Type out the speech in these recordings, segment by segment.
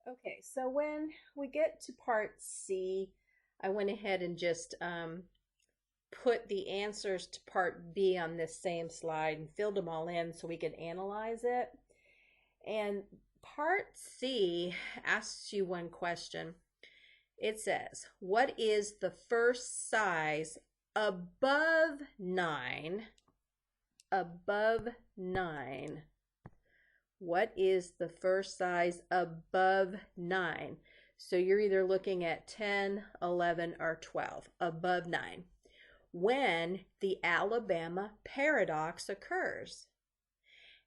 Okay, so when we get to part C, I went ahead and just put the answers to part B on this same slide and filled them all in so we could analyze it. And part C asks you one question. It says, what is the first size above 9? Above 9. What is the first size above 9? So you're either looking at 10, 11, or 12, above 9. When the Alabama paradox occurs.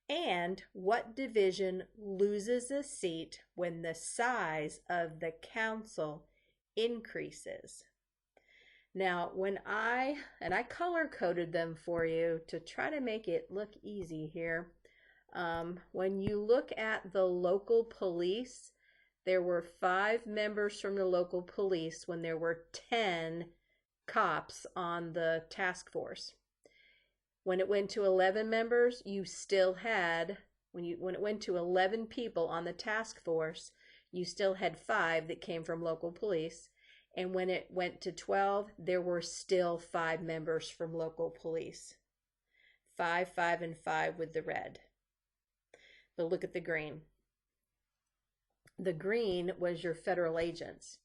And what division loses a seat when the size of the council increases? Now, I color coded them for you to try to make it look easy here. When you look at the local police, there were 5 members from the local police when there were 10 cops on the task force. When it went to 11 members, you still had, when it went to 11 people on the task force, you still had 5 that came from local police. And when it went to 12, there were still 5 members from local police. 5, 5, and 5 with the red. But look at the green. The green was your federal agents.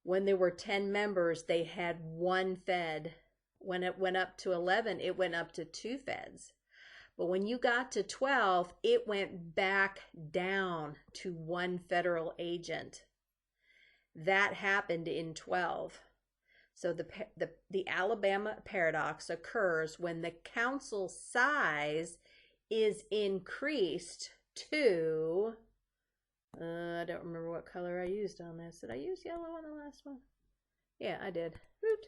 When there were 10 members, they had 1 fed. When it went up to 11, it went up to 2 feds. But when you got to 12, it went back down to 1 federal agent. That happened in 12. So the Alabama paradox occurs when the council size is increased to, I don't remember what color I used on this. Did I use yellow on the last one? Yeah, I did. Root.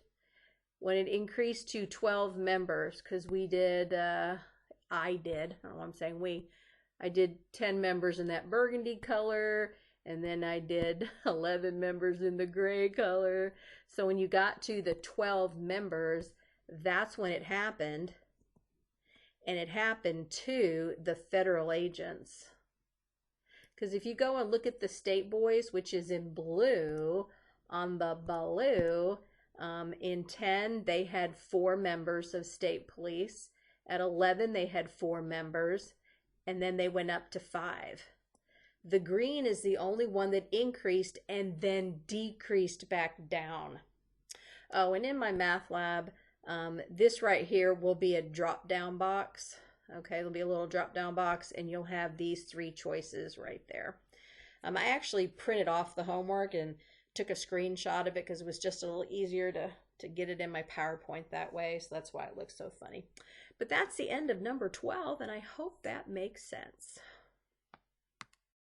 When it increased to 12 members, because we did, I don't know why I'm saying we, I did 10 members in that burgundy color, and then I did 11 members in the gray color. So when you got to the 12 members, that's when it happened. And it happened to the federal agents. Because if you go and look at the state boys, which is in blue, on the blue, in 10, they had 4 members of state police. At 11, they had 4 members. And then they went up to 5. The green is the only one that increased and then decreased back down. Oh, and in my math lab, this right here will be a drop-down box. Okay, it'll be a little drop-down box, and you'll have these 3 choices right there. I actually printed off the homework and took a screenshot of it because it was just a little easier to get it in my PowerPoint that way, so that's why it looks so funny. But that's the end of number 12, and I hope that makes sense.